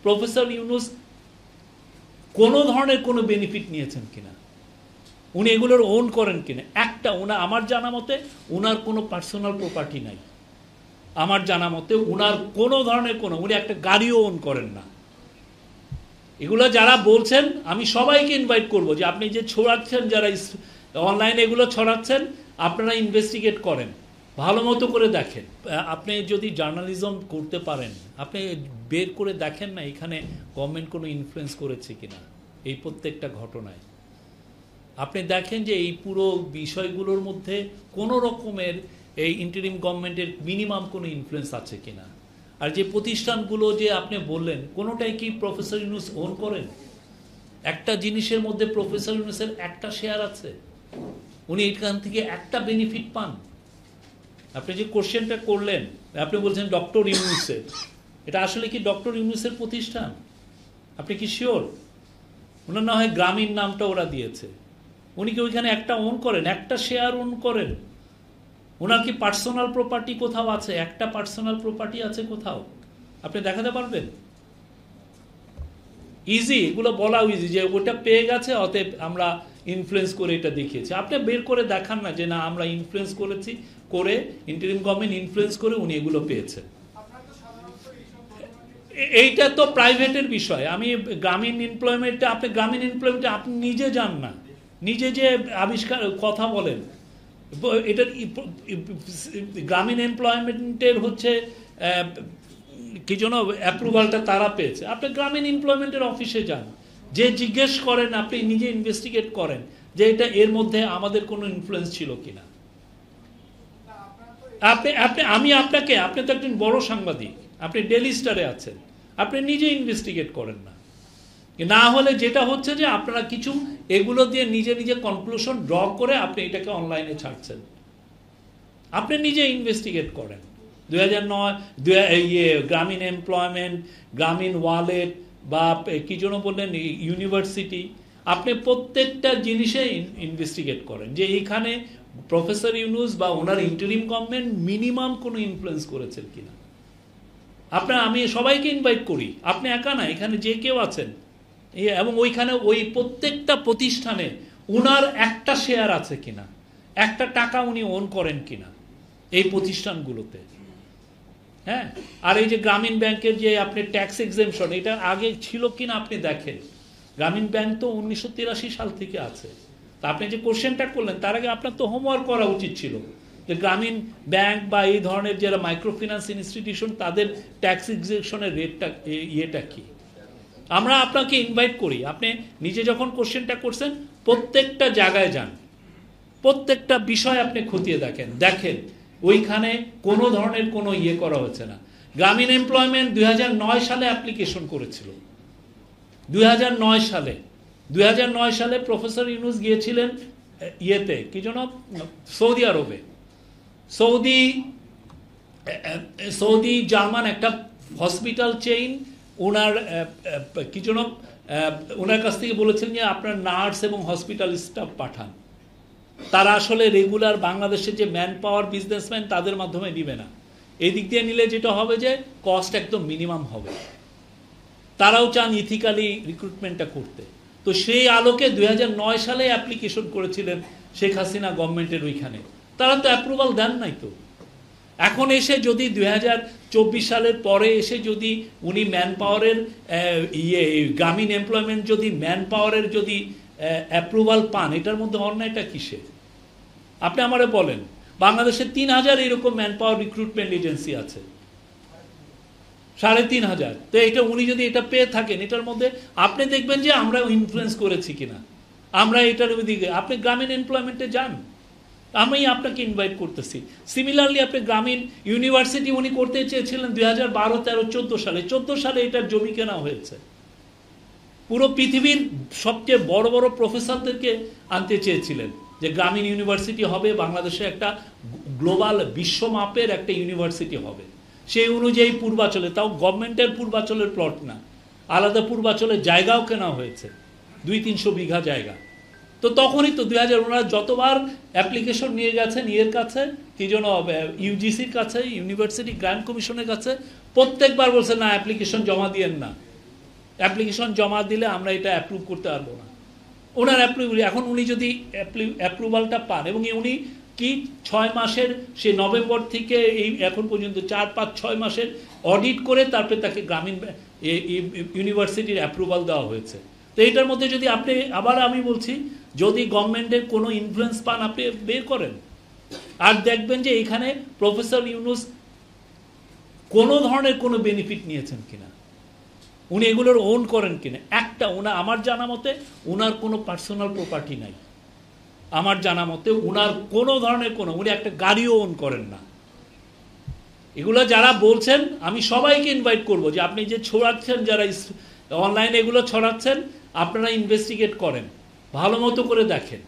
Professor Yunus কোনো ধরনের কোনো বেনিফিট নিয়েছেন কিনা, উনি এগুলোর ওন করেন কিনা, একটা আমার জানা মতে ওনার কোনো পার্সোনাল প্রপার্টি নাই, আমার জানা মতে ওনার কোনো ধরনের উনি একটা গাড়িও ওন করেন না। এগুলো যারা বলছেন আমি সবাইকে ইনভাইট করব যে আপনি যে ছড়াচ্ছেন, যারা অনলাইনে এগুলো ছড়াচ্ছেন, আপনারা ইনভেস্টিগেট করেন, ভালো মতো করে দেখেন। আপনি যদি জার্নালিজম করতে পারেন, আপনি বের করে দেখেন না এখানে গভর্নমেন্ট কোনো ইনফ্লুয়েন্স করেছে কিনা এই প্রত্যেকটা ঘটনায়। আপনি দেখেন যে এই পুরো বিষয়গুলোর মধ্যে কোনো রকমের এই ইন্টারিম গভর্নমেন্টের মিনিমাম কোনো ইনফ্লুয়েন্স আছে কিনা। আর যে প্রতিষ্ঠানগুলো যে আপনি বললেন, কোনোটাই কি প্রফেসর ইউনূস ওন করেন? একটা জিনিসের মধ্যে প্রফেসর ইউনূসের একটা শেয়ার আছে, উনি এখান থেকে একটা বেনিফিট পান। আপনি যে কোশ্চেনটা করলেন, আপনি বলছেন ডক্টর ইউনূসের, এটা আসলে কি ডক্টর ইউনূসের প্রতিষ্ঠান? আপনি কি শিওর? ওনার না হয় গ্রামীণ নামটা ওরা দিয়েছে, উনি কি ওইখানে একটা ওন করেন, একটা শেয়ার ওন করেন? ওনার কি পার্সোনাল প্রপার্টি কোথাও আছে? একটা পার্সোনাল প্রপার্টি আছে কোথাও? আপনি দেখাতে পারবেন? ইজি, এগুলো বলাও ইজি যে ওটা পেয়ে গেছে, অতএব আমরা ইনফ্লুয়েন্স করে এটা দেখিয়েছি। আপনি বের করে দেখান না যে না আমরা ইনফ্লুয়েন্স করেছি, করে ইন্টারিম গভর্নমেন্ট ইনফ্লুয়েন্স করে উনি এগুলো পেয়েছেন। এইটা তো প্রাইভেটের বিষয়। আমি গ্রামীণ এমপ্লয়মেন্টে, আপনি গ্রামীণ এমপ্লয়মেন্টে আপনি নিজে যান না, নিজে যে আবিষ্কার কথা বলেন, এটার গ্রামীণ এমপ্লয়মেন্টের হচ্ছে কি জন্য অ্যাপ্রুভালটা তারা পেয়েছে। আপনি গ্রামীণ এমপ্লয়মেন্টের অফিসে যান, যে জিজ্ঞেস করেন, আপনি নিজে ইনভেস্টিগেট করেন যে এটা এর মধ্যে আমাদের কোনো ইনফ্লুয়েন্স ছিল কিনা। আমি আপনাকে, আপনি তো একজন বড় সাংবাদিক, আপনি ডেইলি স্টারে আছেন, আপনি নিজে ইনভেস্টিগেট করেন না। না হলে যেটা হচ্ছে যে আপনারা কিছু এগুলো দিয়ে নিজে নিজে কনক্লুশন ড্র করে আপনি এটাকে অনলাইনে ছাড়ছেন। আপনি নিজে ইনভেস্টিগেট করেন। 2009 গ্রামীণ এমপ্লয়মেন্ট, গ্রামীণ ওয়ালেট বা কি জন্য বললেন ইউনিভার্সিটি, আপনি প্রত্যেকটা জিনিসে ইনভেস্টিগেট করেন যে এইখানে প্রফেসর ইউনূস বা ওনার ইন্টারিম গভর্নমেন্ট মিনিমাম কোনো ইনফ্লুয়েন্স করেছেন কিনা। আমি সবাইকে ইনভাইট করি, আপনি একা না, এখানে যে কেউ আছেন, এবং ওইখানে ওই প্রত্যেকটা প্রতিষ্ঠানে উনার একটা শেয়ার আছে কিনা, একটা টাকা উনি ওন করেন কিনা এই প্রতিষ্ঠানগুলোতে। হ্যাঁ, আর এই যে গ্রামীণ ব্যাংকের যে আপনি ট্যাক্স এক্সেমশন, এটা আগে ছিল কিনা আপনি দেখেন। গ্রামীণ ব্যাংক তো 1983 সাল থেকে আছে। তা আপনি যে কোশ্চেনটা করলেন তার আগে আপনার তো হোমওয়ার্ক করা উচিত ছিল যে গ্রামীণ ব্যাংক বা এই ধরনের যারা মাইক্রো ফিন্যান্স ইনস্টিটিউশন তাদের ট্যাক্স এক্সেমশনের রেটটা ইয়েটা কি। আমরা আপনাকে ইনভাইট করি, আপনি নিজে যখন কোশ্চেনটা করছেন প্রত্যেকটা জায়গায় যান, প্রত্যেকটা বিষয় আপনি খতিয়ে দেখেন ওইখানে কোনো ধরনের কোনো ইয়ে করা হচ্ছে না। গ্রামীণ এমপ্লয়মেন্ট 2009 সালে অ্যাপ্লিকেশন করেছিল, 2009 সালে প্রফেসর ইউনূস গিয়েছিলেন ইয়েতে কি যেন সৌদি আরবে, সৌদি জার্মান একটা হসপিটাল চেইন ওনার কি যেন ওনার কাছ থেকে বলেছেন যে আপনার নার্স এবং হসপিটাল স্টাফ পাঠান। তারা আসলে রেগুলার বাংলাদেশের যে ম্যান পাওয়ার বিজনেসম্যান তাদের মাধ্যমে দিবে না, এই দিক দিয়ে নিলে যেটা হবে যে কস্ট একদম মিনিমাম হবে। তারাও চান ইথিক্যালি রিক্রুটমেন্টটা করতে। তো সেই আলোকে 2009 সালে অ্যাপ্লিকেশন করেছিলেন শেখ হাসিনা গভর্নমেন্টের ওইখানে, তারা তো অ্যাপ্রুভাল দেন নাই। তো এখন এসে যদি 2024 সালের পরে এসে যদি উনি ম্যান পাওয়ারের গ্রামীণ এমপ্লয়মেন্ট যদি ম্যান পাওয়ারের যদি অ্যাপ্রুভাল পান, এটার মধ্যে অন্যায়টা কিসে? আপনি আমারে বলেন, বাংলাদেশে 3000 এরকম ম্যান পাওয়ার রিক্রুটমেন্ট এজেন্সি আছে, 3500। তো এটা উনি যদি এটা পেয়ে থাকেন, এটার মধ্যে আপনি দেখবেন যে আমরা ইনফ্লুয়েন্স করেছি কিনা, আমরা এটার দিকে। আপনি গ্রামীণ এমপ্লয়মেন্টে যান, আমি আপনাকে ইনভাইট করতেছি। সিমিলারলি আপনি গ্রামীণ ইউনিভার্সিটি উনি করতে চেয়েছিলেন 2012, 13, 14 সালে। 14 সালে এটার জমি কেনা হয়েছে। পুরো পৃথিবীর সবচেয়ে বড় বড় প্রফেসরদেরকে আনতে চেয়েছিলেন যে গ্রামীণ ইউনিভার্সিটি হবে, বাংলাদেশে একটা গ্লোবাল বিশ্বমাপের একটা ইউনিভার্সিটি হবে। সেই অনুযায়ী পূর্বাচলে, তাও গভর্নমেন্টের পূর্বাচলের প্লট না, আলাদা পূর্বাচলের জায়গাও কেনা হয়েছে, 200-300 বিঘা জায়গা। তো তখনই তো 2000 ওনারা যতবার অ্যাপ্লিকেশন নিয়ে গেছেন ইয়ের কাছে, কি যেন ইউজিসির কাছে, ইউনিভার্সিটি গ্র্যান্ট কমিশনের কাছে, প্রত্যেকবার বলছে না অ্যাপ্লিকেশন জমা দিয়েন না, অ্যাপ্লিকেশন জমা দিলে আমরা এটা অ্যাপ্রুভ করতে পারবো না। ওনার অ্যাপ্রুভাল, এখন উনি যদি অ্যাপ্রুভালটা পান এবং উনি কি 6 মাসের, সে নভেম্বর থেকে এই এখন পর্যন্ত 4-5-6 মাসের অডিট করে তারপরে তাকে গ্রামীণ ইউনিভার্সিটির অ্যাপ্রুভাল দেওয়া হয়েছে। তো এইটার মধ্যে যদি আপনি, আবার আমি বলছি, যদি গভর্নমেন্টের কোনো ইনফ্লুয়েন্স পান আপনি বের করেন, আর দেখবেন যে এখানে প্রফেসর ইউনূস কোনো ধরনের কোনো বেনিফিট নিয়েছেন কিনা, উনি এগুলোর ওন করেন কিনা। একটা আমার জানা মতে ওনার কোনো পার্সোনাল প্রপার্টি নাই, আমার জানা মতে ওনার কোনো ধরনের উনি একটা গাড়িও ওন করেন না। এগুলো যারা বলছেন আমি সবাইকে ইনভাইট করব যে আপনি যে ছড়াচ্ছেন, যারা অনলাইনে এগুলো ছড়াচ্ছেন, আপনারা ইনভেস্টিগেট করেন, ভালো মতো করে দেখেন।